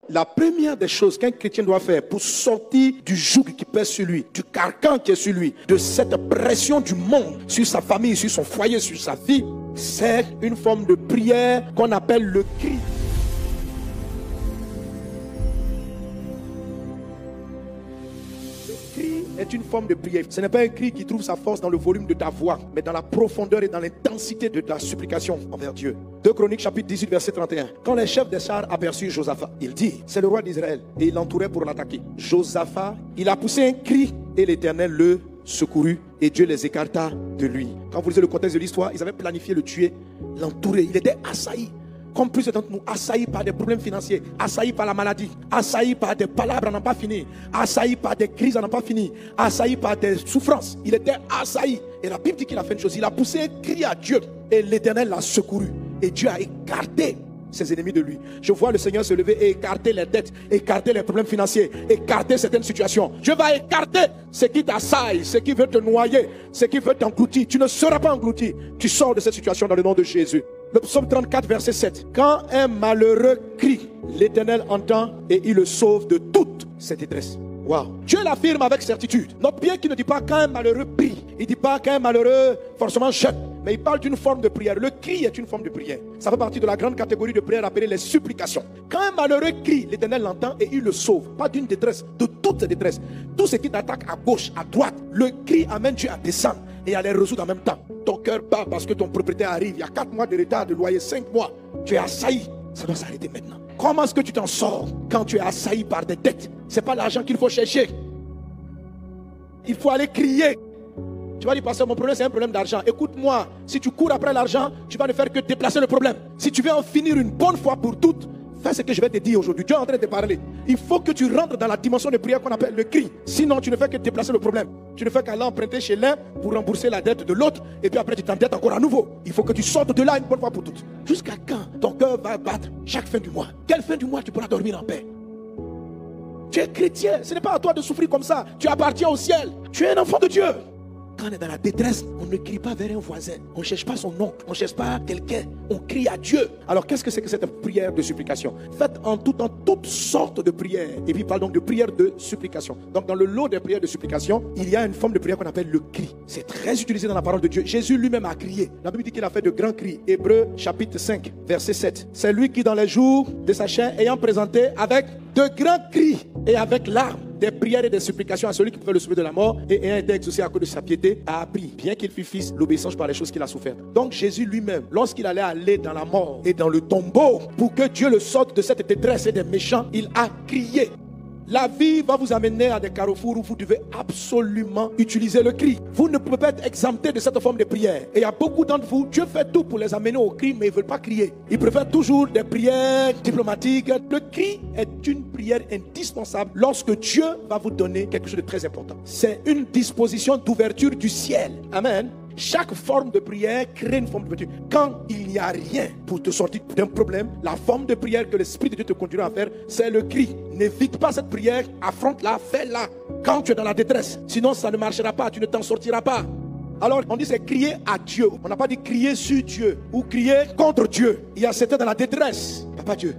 La première des choses qu'un chrétien doit faire pour sortir du joug qui pèse sur lui, du carcan qui est sur lui, de cette pression du monde sur sa famille, sur son foyer, sur sa vie, c'est une forme de prière qu'on appelle le cri. Le cri est une forme de prière. Ce n'est pas un cri qui trouve sa force dans le volume de ta voix, mais dans la profondeur et dans l'intensité de ta supplication envers Dieu. 2 Chroniques chapitre 18 verset 31. Quand les chefs des chars aperçurent Josaphat, il dit, c'est le roi d'Israël, et il l'entourait pour l'attaquer. Josaphat, il a poussé un cri et l'Éternel le secourut et Dieu les écarta de lui. Quand vous lisez le contexte de l'histoire, ils avaient planifié le tuer, l'entourer. Il était assailli. Comme plusieurs d'entre nous, assaillis par des problèmes financiers, assaillis par la maladie, assaillis par des palabres à n'en pas finir, assaillis par des crises à n'en pas finir, assaillis par des souffrances. Il était assailli. Et la Bible dit qu'il a fait une chose. Il a poussé un cri à Dieu et l'Éternel l'a secouru. Et Dieu a écarté ses ennemis de lui. Je vois le Seigneur se lever et écarter les dettes, écarter les problèmes financiers, écarter certaines situations. Dieu va écarter ce qui t'assaille, ce qui veut te noyer, ce qui veut t'engloutir. Tu ne seras pas englouti. Tu sors de cette situation dans le nom de Jésus. Le psaume 34 verset 7. Quand un malheureux crie, l'Éternel entend et il le sauve de toute ses détresses. Wow. Dieu l'affirme avec certitude. Notre bien qui ne dit pas quand un malheureux prie, il ne dit pas qu'un malheureux forcément jeûne, mais il parle d'une forme de prière. Le cri est une forme de prière. Ça fait partie de la grande catégorie de prière appelée les supplications. Quand un malheureux crie, l'Éternel l'entend et il le sauve. Pas d'une détresse, de toutes ses détresses. Tout ce qui t'attaque à gauche, à droite, le cri amène Dieu à descendre et à les résoudre en même temps. Ton cœur bat parce que ton propriétaire arrive. Il y a 4 mois de retard de loyer, 5 mois. Tu es assailli. Ça doit s'arrêter maintenant. Comment est-ce que tu t'en sors quand tu es assailli par des dettes? Ce n'est pas l'argent qu'il faut chercher. Il faut aller crier. Tu vas dire, pasteur, mon problème c'est un problème d'argent. Écoute-moi, si tu cours après l'argent, tu vas ne faire que déplacer le problème. Si tu veux en finir une bonne fois pour toutes, fais ce que je vais te dire aujourd'hui. Dieu est en train de te parler. Il faut que tu rentres dans la dimension de prière qu'on appelle le cri. Sinon, tu ne fais que déplacer le problème. Tu ne fais qu'aller emprunter chez l'un pour rembourser la dette de l'autre. Et puis après, tu t'endettes encore à nouveau. Il faut que tu sortes de là une bonne fois pour toutes. Jusqu'à quand ton cœur va battre chaque fin du mois? Quelle fin du mois tu pourras dormir en paix? Tu es chrétien. Ce n'est pas à toi de souffrir comme ça. Tu appartiens au ciel. Tu es un enfant de Dieu. Quand on est dans la détresse, on ne crie pas vers un voisin. On ne cherche pas son oncle. On ne cherche pas quelqu'un. On crie à Dieu. Alors qu'est-ce que c'est que cette prière de supplication? Faites en tout temps toutes sortes de prières. Et puis parle donc de prière de supplication. Donc dans le lot des prières de supplication, il y a une forme de prière qu'on appelle le cri. C'est très utilisé dans la parole de Dieu. Jésus lui-même a crié. La Bible dit qu'il a fait de grands cris. Hébreux chapitre 5 verset 7. C'est lui qui dans les jours de sa chair ayant présenté avec de grands cris et avec larmes des prières et des supplications à celui qui pouvait le sauver de la mort et ayant été exaucé à cause de sa piété, a appris, bien qu'il fût fils, l'obéissance par les choses qu'il a souffert. Donc Jésus lui-même, lorsqu'il allait aller dans la mort et dans le tombeau, pour que Dieu le sorte de cette détresse et des méchants, il a crié. La vie va vous amener à des carrefours où vous devez absolument utiliser le cri. Vous ne pouvez pas être exempté de cette forme de prière. Et il y a beaucoup d'entre vous, Dieu fait tout pour les amener au cri, mais ils ne veulent pas crier. Ils préfèrent toujours des prières diplomatiques. Le cri est une prière indispensable lorsque Dieu va vous donner quelque chose de très important. C'est une disposition d'ouverture du ciel. Amen. Chaque forme de prière crée une forme d'ouverture. Quand il n'y a rien pour te sortir d'un problème, la forme de prière que l'Esprit de Dieu te conduira à faire, c'est le cri. N'évite pas cette prière, affronte-la, fais-la quand tu es dans la détresse. Sinon, ça ne marchera pas, tu ne t'en sortiras pas. Alors, on dit c'est crier à Dieu. On n'a pas dit crier sur Dieu ou crier contre Dieu. Il y a certains dans la détresse. Papa Dieu,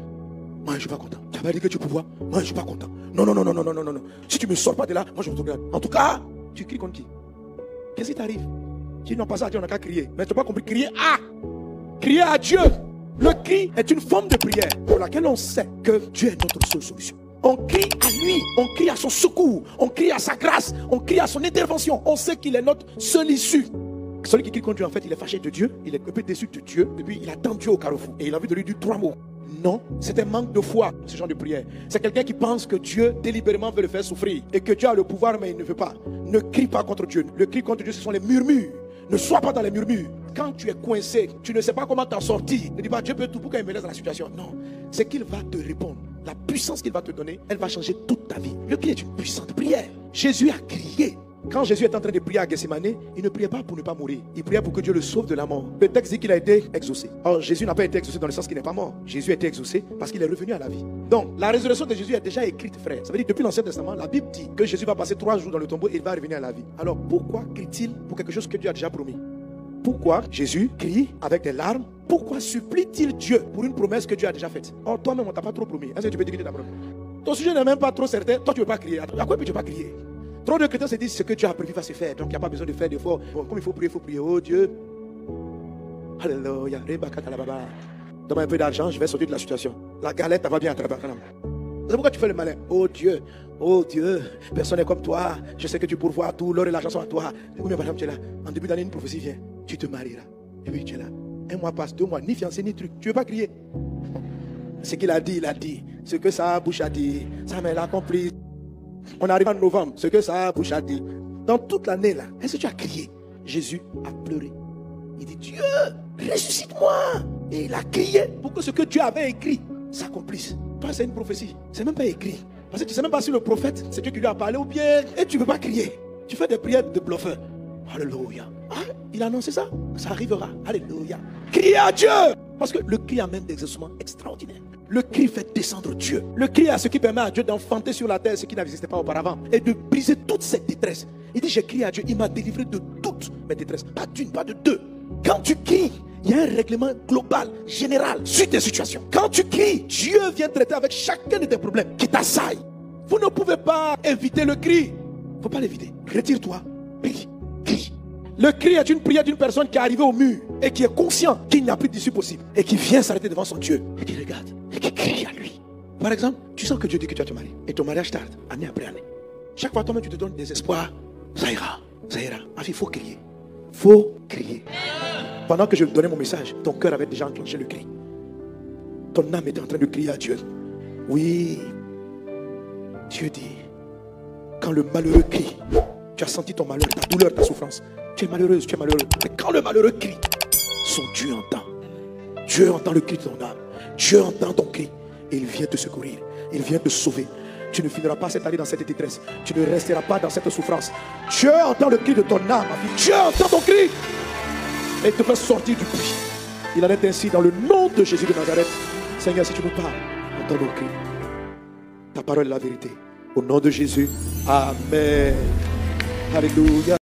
moi je ne suis pas content. Tu avais dit que tu pouvais. Moi je ne suis pas content. Non. Si tu ne me sors pas de là, moi je me regarde. En tout cas, tu cries contre qui? Qu'est-ce qui t'arrive? Qui n'ont pas ça à dire, on n'a qu'à crier. Mais tu n'as pas compris, crier à Dieu. Le cri est une forme de prière pour laquelle on sait que Dieu est notre seule solution. On crie à lui, on crie à son secours, on crie à sa grâce, on crie à son intervention. On sait qu'il est notre seule issue. Celui qui crie contre Dieu, en fait, il est fâché de Dieu, il est un peu déçu de Dieu, et puis il attend Dieu au carrefour. Et il a envie de lui dire 3 mots. Non, c'est un manque de foi, ce genre de prière. C'est quelqu'un qui pense que Dieu délibérément veut le faire souffrir et que Dieu a le pouvoir, mais il ne veut pas. Ne crie pas contre Dieu. Le cri contre Dieu, ce sont les murmures. Ne sois pas dans les murmures. Quand tu es coincé, tu ne sais pas comment t'en sortir. Ne dis pas Dieu peut tout pour qu'il me laisse dans la situation. Non, c'est qu'il va te répondre. La puissance qu'il va te donner, elle va changer toute ta vie. Le cri est une puissante prière. Jésus a crié. Quand Jésus est en train de prier à Gethsémane, il ne priait pas pour ne pas mourir. Il priait pour que Dieu le sauve de la mort. Le texte dit qu'il a été exaucé. Or, Jésus n'a pas été exaucé dans le sens qu'il n'est pas mort. Jésus a été exaucé parce qu'il est revenu à la vie. Donc, la résurrection de Jésus est déjà écrite, frère. Ça veut dire depuis l'Ancien Testament, la Bible dit que Jésus va passer 3 jours dans le tombeau et il va revenir à la vie. Alors, pourquoi crie-t-il pour quelque chose que Dieu a déjà promis? pourquoi Jésus crie avec des larmes? Pourquoi supplie-t-il Dieu pour une promesse que Dieu a déjà faite? Or, toi-même, on ne t'a pas trop promis. Est-ce que tu peux dire que ta promesse? Ton sujet n'est même pas trop certain. Toi, tu ne veux pas crier. À quoi tu ne veux pas crier? Trop de chrétiens se disent ce que Dieu a prévu va se faire. Donc, il n'y a pas besoin de faire d'efforts. Bon, comme il faut prier, oh Dieu. Alléluia. Donne-moi un peu d'argent, je vais sortir de la situation. La galette, elle va bien attraper. C'est pourquoi tu fais le malin. Oh Dieu, personne n'est comme toi. Je sais que tu pourvois tout, l'or et l'argent sont à toi. Oui, mais par exemple, tu es là. En début d'année, une prophétie vient. Tu te marieras. Et puis tu es là. Un mois passe, 2 mois, ni fiancé, ni truc. Tu ne veux pas crier. Ce qu'il a dit, il a dit. Ce que sa bouche a dit, ça m'a accompli. On arrive en novembre. Ce que sa bouche a dit. Dans toute l'année là, est-ce que tu as crié? Jésus a pleuré. Il dit, Dieu, ressuscite-moi. Et il a crié pour que ce que Dieu avait écrit s'accomplisse. Toi, c'est une prophétie. C'est même pas écrit. Parce que tu ne sais même pas si le prophète, c'est Dieu qui lui a parlé ou bien. Et tu ne peux pas crier. Tu fais des prières de bluffeur. Alléluia. Ah, il a annoncé ça. Ça arrivera. Alléluia. Criez à Dieu. Parce que le cri amène des exaucements extraordinaires. Le cri fait descendre Dieu. Le cri est ce qui permet à Dieu d'enfanter sur la terre ce qui n'existait pas auparavant. Et de briser toute cette détresse. Il dit, j'ai crié à Dieu. Il m'a délivré de toutes mes détresses. Pas d'une, pas de deux. Quand tu cries, il y a un règlement global, général, sur tes situations. Quand tu cries, Dieu vient traiter avec chacun de tes problèmes qui t'assaillent. Vous ne pouvez pas éviter le cri. Il ne faut pas l'éviter. Retire-toi. Prie. Crie. Le cri est une prière d'une personne qui est arrivée au mur et qui est conscient qu'il n'y a plus d'issue possible et qui vient s'arrêter devant son Dieu et qui regarde et qui crie à lui. Par exemple, tu sens que Dieu dit que tu vas te marier et ton mariage tarde, année après année. Chaque fois, toi-même, tu te donnes des espoirs. Ça ira, ça ira. Il faut crier. Il faut crier. Pendant que je donnais mon message, ton cœur avait déjà enclenché le cri. Ton âme était en train de crier à Dieu. Oui, Dieu dit, quand le malheureux crie, tu as senti ton malheur, ta douleur, ta souffrance. Tu es malheureuse, tu es malheureux. Mais quand le malheureux crie, son Dieu entend. Dieu entend le cri de ton âme. Dieu entend ton cri. Et il vient te secourir. Il vient te sauver. Tu ne finiras pas cette année dans cette détresse. Tu ne resteras pas dans cette souffrance. Dieu entend le cri de ton âme, ma fille. Dieu entend ton cri. Et te fait sortir du puits. Il en est ainsi dans le nom de Jésus de Nazareth. Seigneur, si tu nous parles, entends nos cris. Ta parole est la vérité. Au nom de Jésus. Amen. Alléluia.